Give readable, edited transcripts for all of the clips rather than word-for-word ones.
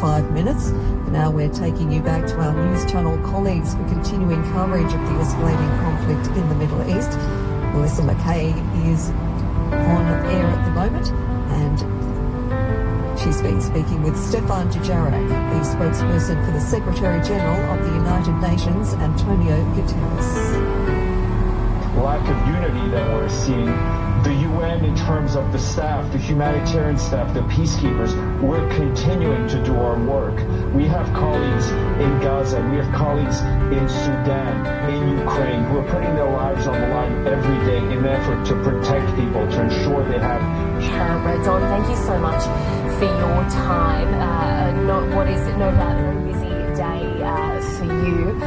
5 minutes. But now we're taking you back to our news channel colleagues for continuing coverage of the escalating conflict in the Middle East. Melissa McKay is on air at the moment, and she's been speaking with Stefan Dujarric, the spokesperson for the Secretary-General of the United Nations, Antonio Guterres. Lack of unity that we're seeing. The UN, in terms of the staff, the humanitarian staff, the peacekeepers, we're continuing to do our work. We have colleagues in Gaza, we have colleagues in Sudan, in Ukraine, who are putting their lives on the line every day in an effort to protect people, to ensure they have... Don, thank you so much for your time. What is no doubt a very busy day for you.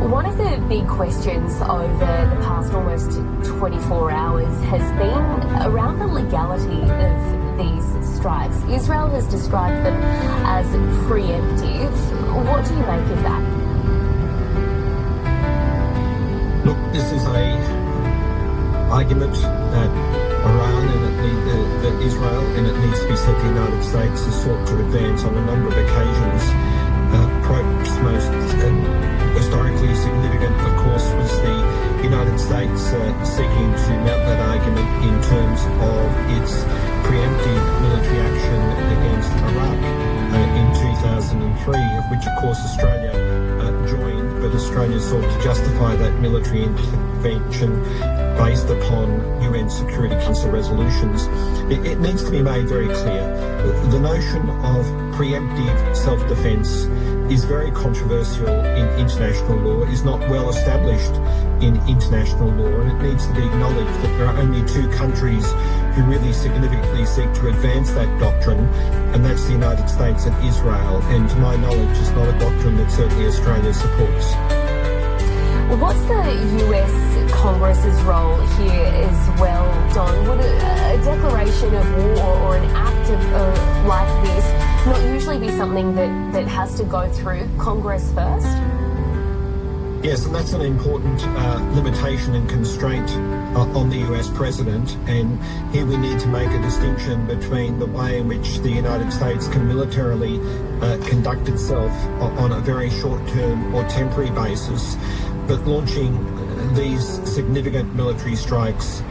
One of the big questions over the past almost 24 hours has been around the legality of these strikes. Israel has described them as preemptive. What do you make of that? Look, this is an argument that Iran and that Israel, and it needs to be said the United States, has sought to advance on a number of occasions. Perhaps most historically significant, of course, was the United States seeking to mount that argument in terms of its preemptive military action against Iraq in 2003, of which, of course, Australia joined, but Australia sought to justify that military intervention based upon UN Security Council resolutions. It needs to be made very clear. The notion of preemptive self-defence is very controversial in international law, is not well established in international law, and it needs to be acknowledged that there are only two countries who really significantly seek to advance that doctrine, and that's the United States and Israel, and to my knowledge is not a doctrine that certainly Australia supports. What's the US Congress's role here as well, Don? Would a declaration of war or an act of like this not usually be something that has to go through Congress first? Yes, and that's an important limitation and constraint on the US president. And here we need to make a distinction between the way in which the United States can militarily conduct itself on a very short-term or temporary basis, but launching these significant military strikes,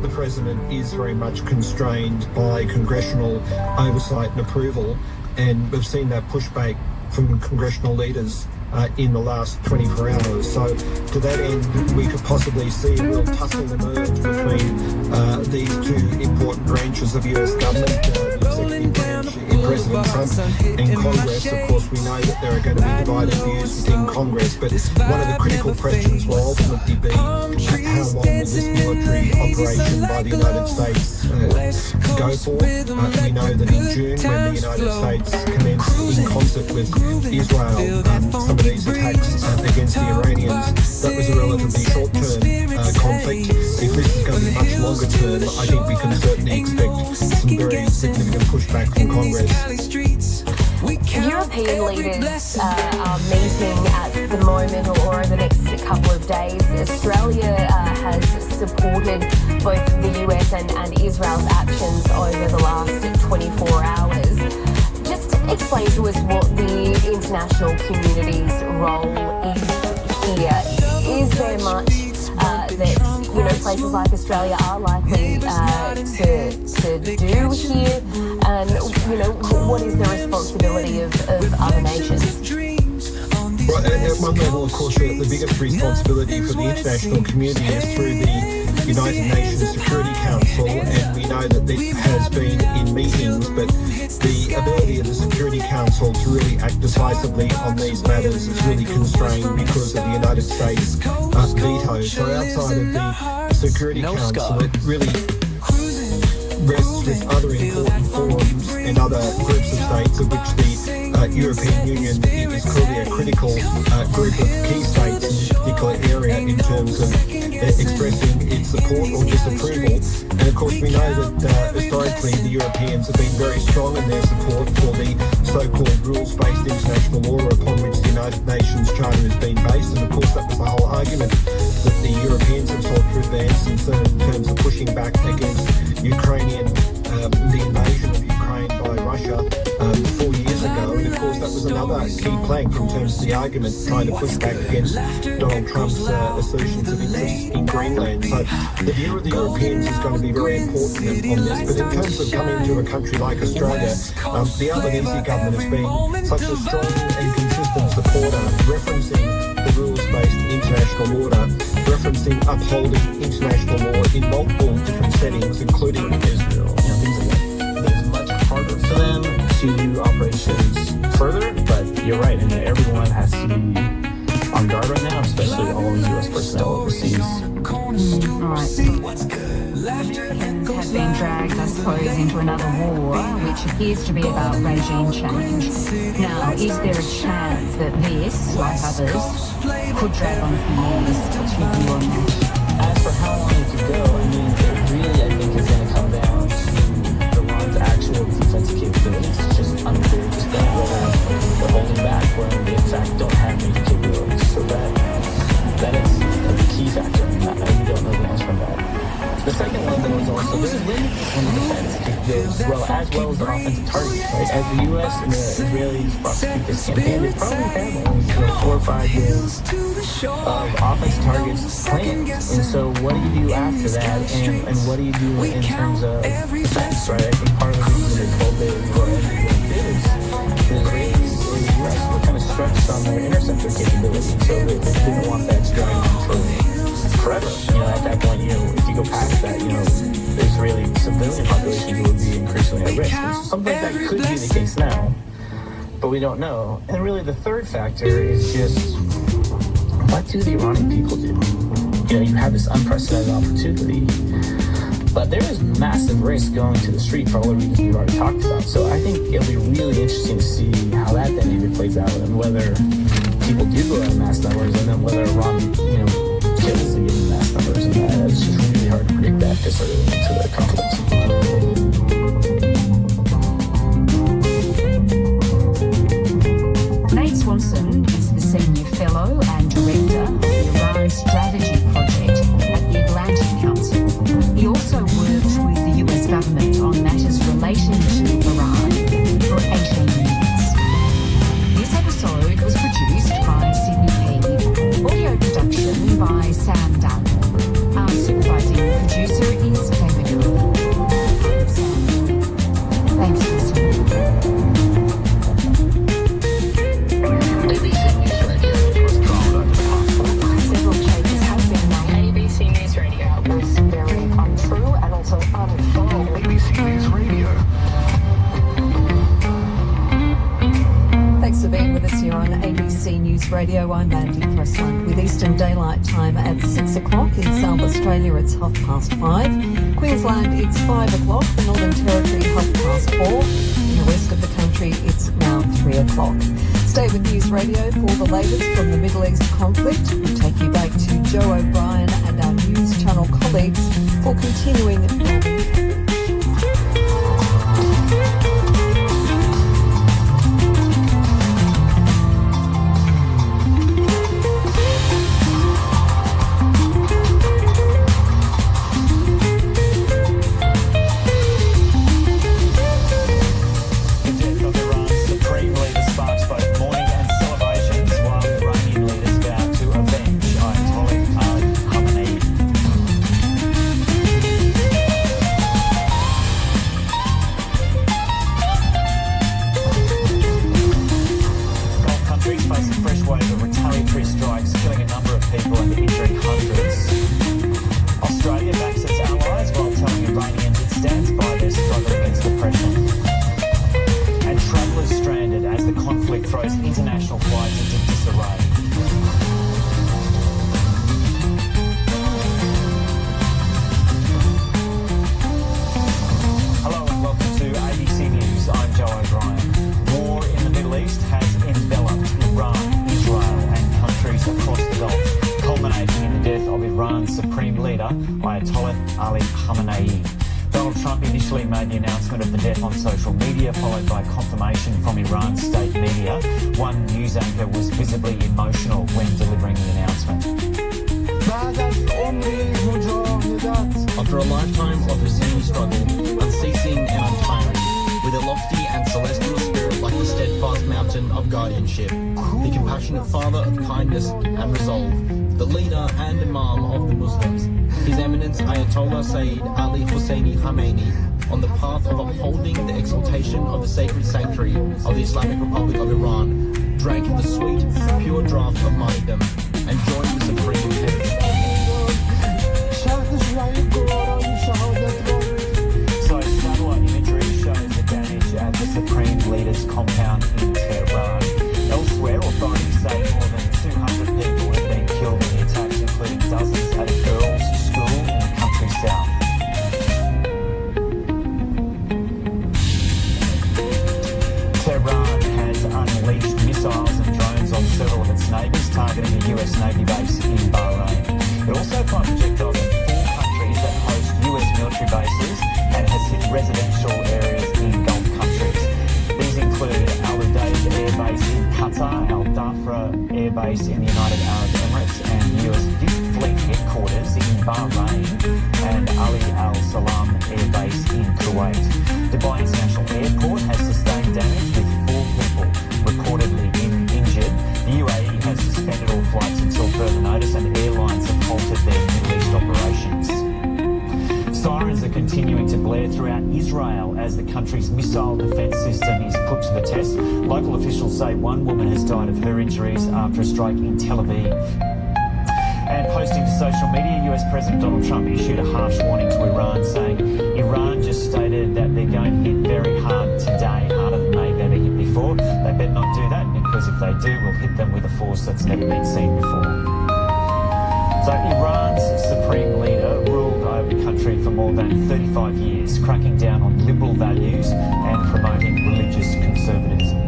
the president is very much constrained by congressional oversight and approval, and we've seen that pushback from congressional leaders in the last 24 hours. So to that end, we could possibly see a real tussle emerge between these two important branches of US government, the executive branch in President Trump and Congress. Of course, we know that there are going to be divided views within Congress, but one of the critical questions will ultimately be how long will this military operation by the United States go for? We know that in June, when the United States commenced in concert with Israel some of these attacks against the Iranians, that was a relatively short-term conflict. If this is going to be much longer term, I think we can certainly expect some very significant pushback from Congress. European leaders are meeting at the moment or over the next couple of days. Australia has supported both the US and Israel's actions over the last 24 hours. Just explain to us what the international community's role is here. Is there much that places like Australia are likely to do here? And what is the responsibility of other nations? Well, at one level, of course, the biggest responsibility for the international community is through the United Nations Security Council, and we know that this has been in meetings, but the ability of the Security Council to really act decisively on these matters is really constrained because of the United States veto. So outside of the Security Council, it really rests with other important forums and other groups of states, of which the European Union is clearly a critical group of key states in this particular area in terms of expressing its support or disapproval. And of course we know that historically the Europeans have been very strong in their support for the so-called rules-based international law upon which the United Nations Charter has been based. And of course that was the whole argument that the Europeans have sought to advance in terms of pushing back against the invasion of Ukraine by Russia 4 years ago, and of course that was another key plank in terms of the argument trying to push back against Donald Trump's assertions of interest in Greenland. So the view of the Europeans is going to be very important on this. But in terms of coming to a country like Australia, the Albanese government has been such a strong and consistent supporter, referencing the rules-based international order, referencing upholding international law in multiple different settings, including Israel. Things like that. It's much harder for them to do operations further, but you're right, and everyone has to be on guard right now, especially all the U.S. personnel overseas. Have been dragged, I suppose, into another war, which appears to be about regime change. Now, is there a chance that this, like others, could drag on for years? What's your view on that? As for how long it could go, I mean, it really, I think, is going to come down to Iran's actual defensive capabilities. It's just unclear at this point whether they're holding back when they, in fact, don't have major capabilities. So that is a key factor. I don't know the answer on that. The second one, though, is also there's limits on the defense capabilities as well as the offensive targets. Right? As the U.S. and the Israelis prosecute this campaign, they probably have only 4 or 5 years of offensive targets planned. And so what do you do after that? And what do you do in terms of defense, right? I think part of the reason they told the Israelis and the U.S. were kind of stretched on their interceptor capability. So they didn't want that to go on forever. At that point, if you go past that, the Israeli civilian population would be increasingly at risk. And so something like that could be the case now, but we don't know. And really the third factor is just, what do the Iranian people do? You have this unprecedented opportunity, but there is massive risk going to the street for all the reasons we've already talked about. So I think it'll be really interesting to see how that dynamic plays out and whether people do go out in mass numbers and then whether Iran, kills the mass numbers, and it's just really hard to predict that this early into the conflict. Nate Swanson is the Senior Fellow and Director of the Iran Strategy Project at the Atlantic Council. He also worked with the US government on matters relating to Iran for 18 years. This episode was produced by Sydney P. Audio production by Sam Dunn. Our supervising producer is David Hill. Thanks for listening. ABC News Radio was drawn over the past 4 Several changes have been made. ABC News Radio was very untrue and also unfold. ABC News Radio. Thanks for being with us here on ABC News Radio. I'm Mandy Pressland with Eastern Daylight Time at 6 o'clock. In South Australia, it's 5:30. Queensland, it's 5 o'clock. The Northern Territory, 4:30. In the rest of the country, it's now 3 o'clock. Stay with News Radio for the latest from the Middle East conflict. We'll take you back to Joe O'Brien and our News Channel colleagues for continuing Supreme Leader, Ayatollah Ali Khamenei. Donald Trump initially made the announcement of the death on social media, followed by confirmation from Iran's state media. One news anchor was visibly emotional when delivering the announcement. After a lifetime of pursuing struggle, unceasing and untiring, with a lofty and celestial spirit, of guardianship, the compassionate father of kindness and resolve, the leader and imam of the Muslims, His Eminence Ayatollah Sayyid Ali Hosseini Khamenei, on the path of upholding the exaltation of the sacred sanctuary of the Islamic Republic of Iran, drank the sweet, pure draught of martyrdom, and joined the supreme heaven. So satellite imagery shows the damage at the Supreme Leader's compound in Tehran. Elsewhere, authorities say more than 200 people have been killed in the attacks, including dozens at a girls' school in the country south. Tehran has unleashed missiles and drones on several of its neighbours, targeting a US Navy base in Bahrain. It also fired projectiles at 4 countries that host US military bases and has hit residential areas in Gulf countries. These include Al Udeid Air Base in Qatar, Al Dhafra Air Base in the United Arab Emirates, and US 5th Fleet headquarters in Bahrain, and Ali Al Salam Air Base in Kuwait. Dubai International Airport has sustained damage with 4 people reportedly injured. The UAE has suspended all flights until further notice, and airlines have halted their Middle East operations. Sirens are continuing to blare throughout Israel as the country's missile defence system is put to the test. Local officials say one woman has died of her injuries after a strike in Tel Aviv. And posting to social media, US President Donald Trump issued a harsh warning to Iran, saying Iran just stated that they're going to hit very hard today, harder than they've ever hit before. They better not do that, because if they do, we'll hit them with a force that's never been seen before. So Iran's supreme leader ruled over the country for more than 35 years, cracking down on liberal values and promoting religious conservatism.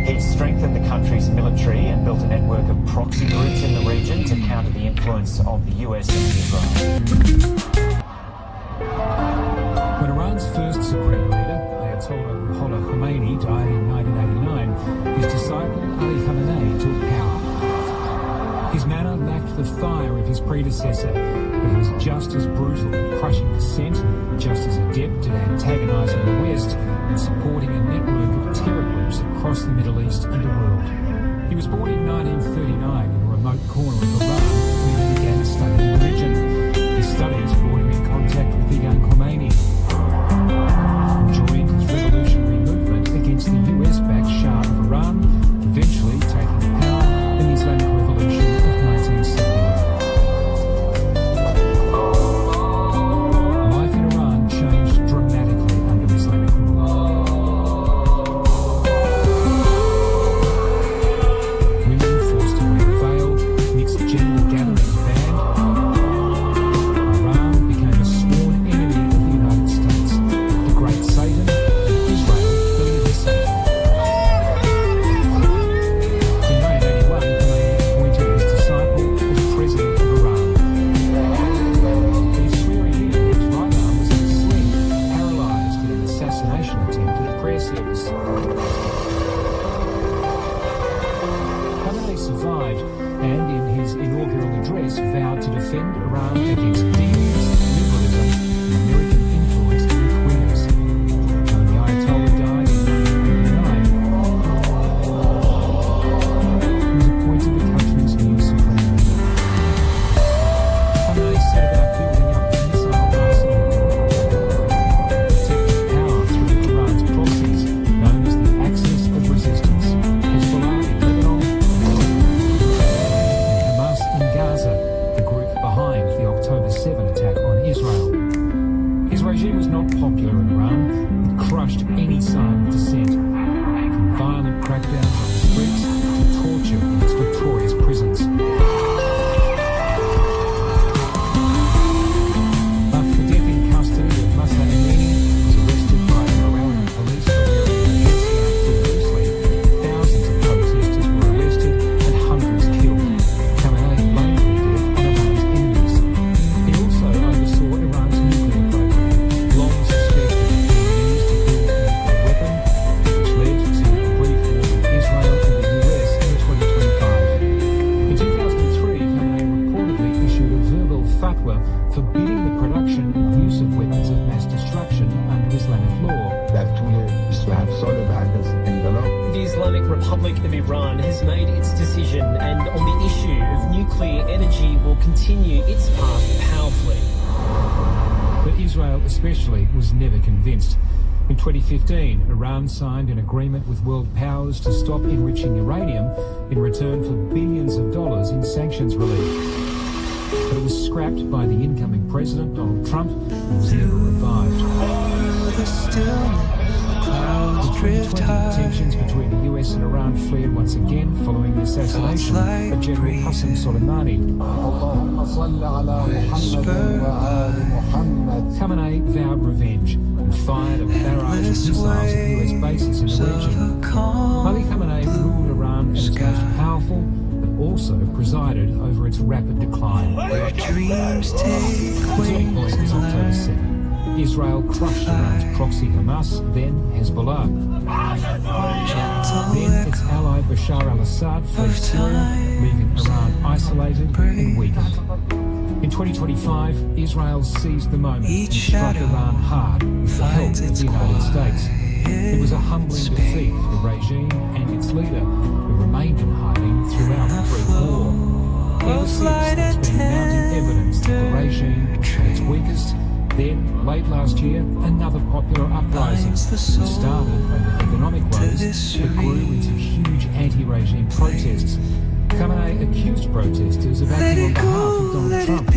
He strengthened the country's military and built a network of proxy groups in the region to counter the influence of the US and Israel. When Iran's first supreme leader, Ayatollah Khomeini, died in 1989, his disciple Ali Khamenei took power. His manner lacked the fire of his predecessor, but he was just as brutal in crushing dissent, just as adept at antagonising the West and supporting a network of terror groups across the Middle East and the world. He was born in 1939 in a remote corner of Iran, where he began studying religion. His studies brought him in contact with the young Khomeini, and joined his revolutionary movement against the US-backed Shah of Iran, eventually taking power in the Islamic Revolution of 1979. Life in Iran changed dramatically under Islamic rule. Women forced to wear a veil, mixed gender gatherings banned. Iran became a sworn enemy of the United States. The Great Satan and Israel believed the same. In 1981, Khomeini appointed his disciple as president of Iran. His swearing in, his right arm was in a sling, paralysed in an assassination attempt at a prayer service. Khamenei survived, and in his inaugural address vowed to defend Iran against demons, liberalism, and American influence in the Queens. When the Ayatollah died in 1989, he was appointed the country's new supreme leader. Khamenei set about building up the missile arsenal, protecting power through Iran's proxies, known as the Axis of Resistance, Hezbollah in Lebanon, and Hamas in Gaza, the group behind the October 7 attack on Israel. His regime was not popular in Iran. It crushed any sign of dissent, from violent crackdowns on the streets to torture in its notorious prisons. But for death in custody of Mahsa Amini was arrested by the Moroccan police for wearing a headscarf too loosely. Thousands of protesters were arrested and hundreds killed. Khamenei blamed the death on Iran's enemies. He also oversaw Iran's nuclear program, long suspected of being used to build a nuclear weapon, which led to a brief war with Israel of Iran has made its decision and on the issue of nuclear energy will continue its path powerfully. But Israel especially was never convinced. In 2015, Iran signed an agreement with world powers to stop enriching uranium in return for billions of dollars in sanctions relief. But it was scrapped by the incoming president, Donald Trump, and was never revived. In 2020, tensions between the US and Iran flared once again following the assassination of General Qasem Soleimani. Khamenei vowed revenge and fired a barrage of missiles at US bases in the region. Ali Khamenei ruled Iran as its most powerful, but also presided over its rapid decline. The turning point was October 7. Israel crushed Iran's proxy Hamas, then Hezbollah. Then its ally Bashar al-Assad fled Syria, leaving Iran isolated and weakened. In 2025, Israel seized the moment and struck Iran hard with the help of the United States. It was a humbling defeat for the regime and its leader, who remained in hiding throughout the brief war. Ever since, there's been mounting evidence that the regime was at its weakest. Then, late last year, another popular uprising that started over economic woes but grew into huge anti-regime protests. Khamenei accused protesters of acting on behalf of Donald Trump.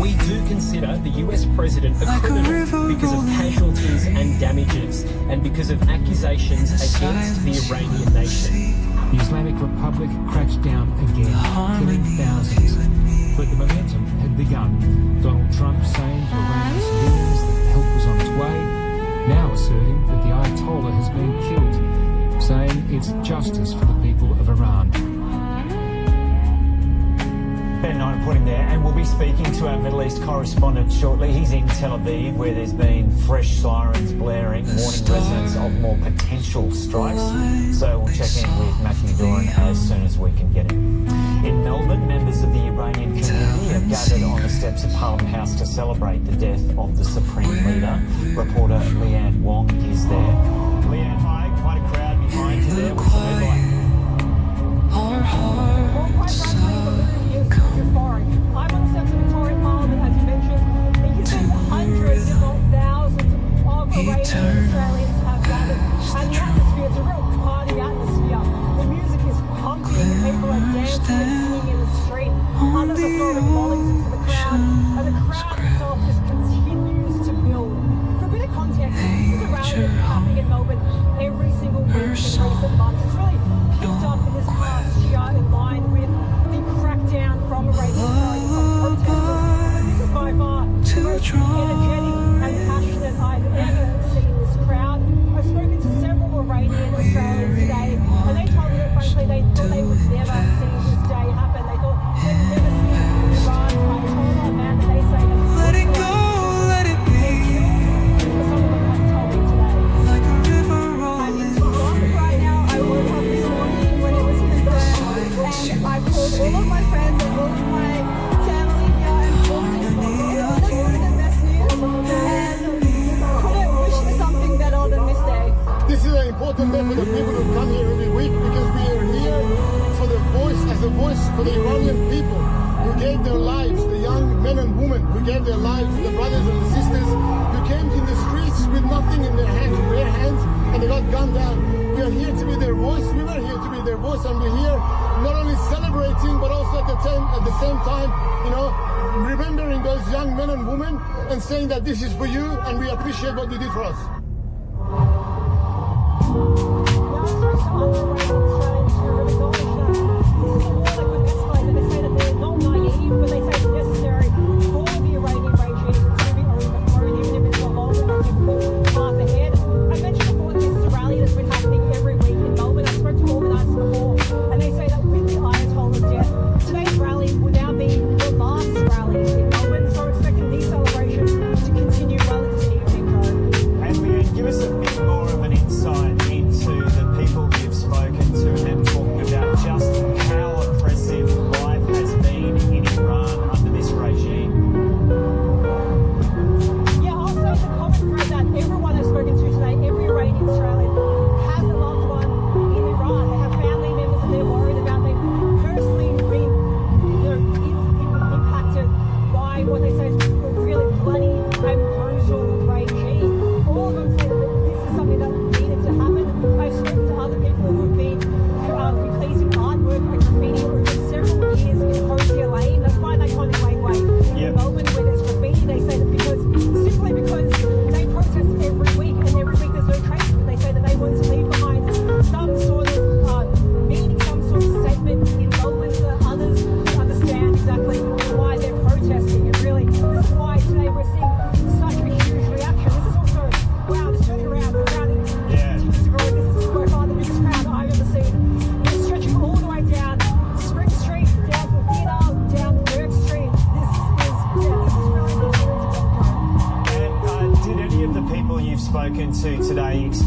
We do consider the US president a criminal because of casualties and damages and because of accusations against the Iranian nation. The Islamic Republic cracked down again, killing thousands. But the momentum had begun. Donald Trump saying to Iran's civilians that help was on its way, now asserting that the Ayatollah has been killed, saying it's justice for the people of Iran. Ben Knight reporting there, and we'll be speaking to our Middle East correspondent shortly. He's in Tel Aviv, where there's been fresh sirens blaring, warning residents of more potential strikes. So we'll check in with Matthew Doran as soon as we can get him. In Melbourne, members of the Iranian community have gathered on the steps of Parliament House to celebrate the death of the Supreme Leader. Reporter Leanne Wong is there. Leanne, hi, quite a crowd behind you there. What's the headline? Our hearts euphoric. I'm on the steps of Victoria Parliament, as you mentioned. You can see hundreds, if not thousands, of Iranian Australians have gathered. And the atmosphere, it's a real party atmosphere. The music is pumping, people are dancing and singing in the street. Others are throwing volleys into the crowd, and the crowd itself just continues to build. For a bit of context, this is a rally that's happening in Melbourne every single week in recent months. It's really picked up in this past year in line with the crackdown from Iranian authorities on protesters. This is by far the most energetic and passionate I've ever seen this crowd. I've spoken to several Iranian Australians today, and they told me that frankly they thought they would never see this day happen. They thought they'd never see Iran Ayatollah, a man that they say has let it go, let it be. This is some of them have told me today. Like a river rolling. And it's right now. I woke up this morning when it was confirmed, and I called all of my friends and all of my family here and told them this was the best news, and couldn't wish for something better than this day. This is an important day for the people who come here every week because we are here for the voice, as a voice for the Iranian people who gave their lives, the young men and women who gave their lives, the brothers and the sisters who came in the streets with nothing in their hands, bare hands, and they got gunned down. We are here to be their voice. We were here to be their voice, and we're here not only celebrating, but also at the same time, remembering those young men and women and saying that this is for you, and we appreciate what you did for us. But they say it's necessary for the Iranian regime to be overthrown, even if it's a long path ahead. I mentioned before this is a rally that's been happening every week in Melbourne. I spoke to organizers before, and they say that with the Ayatollah's death, today's rally will now be the last rally in Melbourne, so we're expecting these celebrations to continue well into the evening. And Leanne, give us a bit more of an insight into the people you've spoken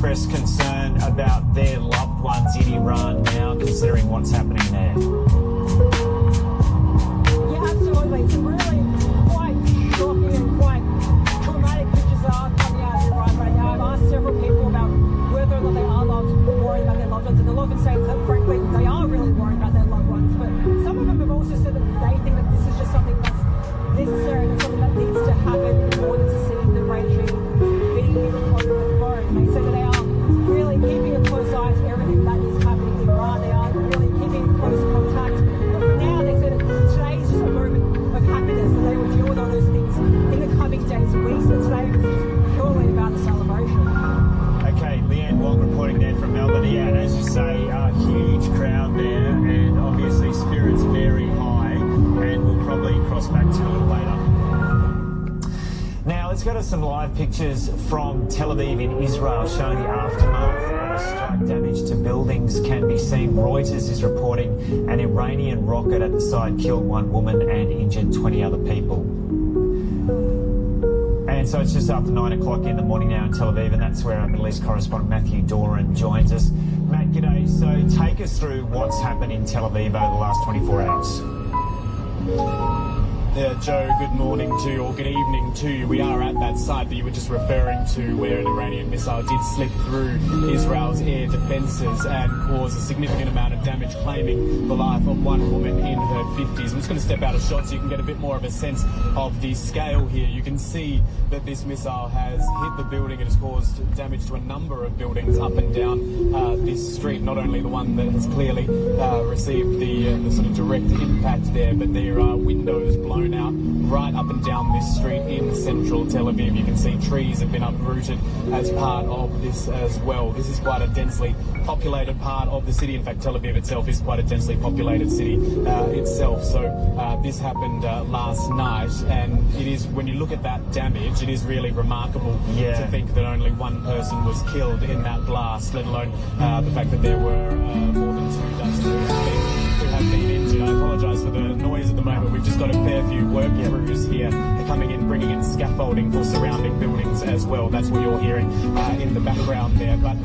expressed concern about their loved ones in Iran now, considering what's happening there. Yeah, absolutely. Some really quite shocking and quite traumatic pictures are coming out of Iran right now. I've asked several people about whether or not they are worried about their loved ones, and they'll often say that, frankly, they are really worried about their loved ones. But some of them have also said that they think that this is just something that's necessary, and something that needs to happen in order to see the regime be on the throne. They say that they are really keeping a close eye to everything that is happening in Iran. They are really keeping close contact. But for now, they said that today is just a moment of happiness, and they will deal with all those things in the coming days and weeks. But today was just purely about the celebration. Okay, Leanne Wong reporting there from Melbourne. Yeah, and as you say, a huge crowd there, and obviously spirits very high, and we'll probably cross back to it a little later. Now, let's go to some live pictures from Tel Aviv in Israel showing the aftermath of a strike. Damage to buildings can be seen. Reuters is reporting an Iranian rocket at the site killed one woman and injured 20 other people. And so it's just after 9 o'clock in the morning now in Tel Aviv, and that's where our Middle East correspondent Matthew Doran joins us. Matt, g'day. So take us through what's happened in Tel Aviv over the last 24 hours. Yeah, Joe, good morning to you, or good evening to you. We are at that site that you were just referring to, where an Iranian missile did slip through Israel's air defences and cause a significant amount of damage, claiming the life of one woman in her 50s. I'm just going to step out of shot so you can get a bit more of a sense of the scale here. You can see that this missile has hit the building. It has caused damage to a number of buildings up and down this street, not only the one that has clearly received the sort of direct impact there, but there are windows blown out right up and down this street in central Tel Aviv. You can see trees have been uprooted as part of this as well. This is quite a densely populated part of the city. In fact, Tel Aviv itself is quite a densely populated city itself. So this happened last night, and it is, when you look at that damage, it is really remarkable to think that only one person was killed in that blast, let alone the fact that there were more than 2 dozen who have been injured. I apologise for the noise at the moment. We've just got a fair few work crews here coming in, bringing in scaffolding for surrounding buildings as well. That's what you're hearing in the background there. But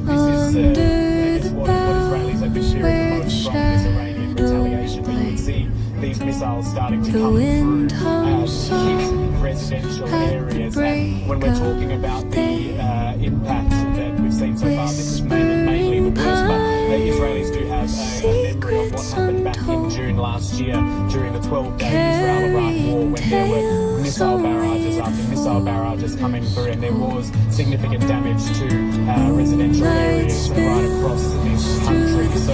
this is, I guess, what Israelis have been fearing the most from this Iranian retaliation. But you can see these missiles starting to come through hit residential areas. And when we're talking about the impact that we've seen so far, this is mainly the worst. But Israelis do have a memory of what happened back in June last year during the 12-day Israel-Iraq war, when there were missile barrages after missile barrages coming through, and there was significant damage to residential areas right across this country. So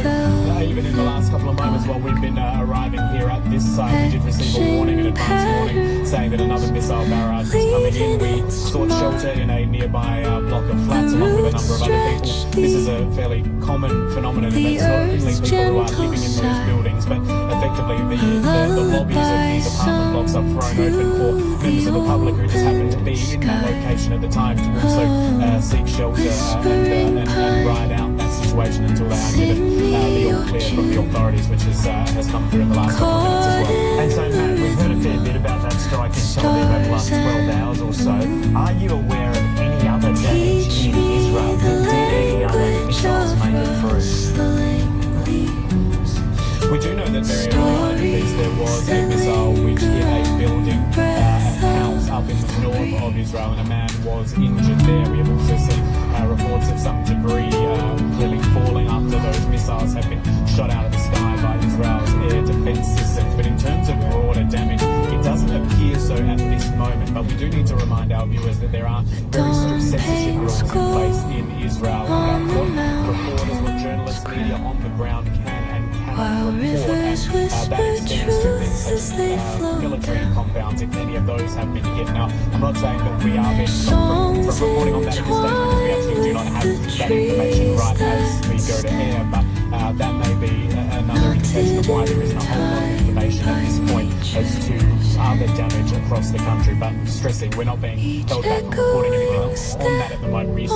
even in the last couple of moments while we've been arriving here at this site, we did receive a warning, an advance warning, saying that another missile barrage was coming in. We sought shelter in a nearby block of flats along with a number of other people. This is a fairly common phenomenon, and that's not only people who are living in those buildings, but effectively the lobbies of these apartment blocks are thrown open for members of the public who just happen to be in that location at the time to also seek shelter and ride out that situation until they are given the all clear from the authorities, which has come through in the last couple of minutes as well. And so, Matt, we've heard a fair bit about that strike in Tel Aviv over the last 12 hours or so. Are you aware of any other damage in Israel? Did any other missiles make it through? We do know that very early on in this there was a missile which hit a building, a house up in the north of Israel, and a man was injured there. We have also seen reports of some debris clearly falling after those missiles had been shot out of the sky by Israel's air defense systems. But in terms of broader damage, it doesn't appear so at this moment. But we do need to remind our viewers that there are very strict censorship rules in place in Israel about what reporters, what journalists, media on the ground can and cannot report, and that extends to things such as military compounds, if any of those have been hit. Now, I'm not saying that we are being stopped from reporting on that at this stage, because we actually do not have that information right as we go to air, but that may be another indication of why there isn't a whole lot of information at this point as to other damage across the country. But stressing, we're not being held back from reporting anything on that at the moment.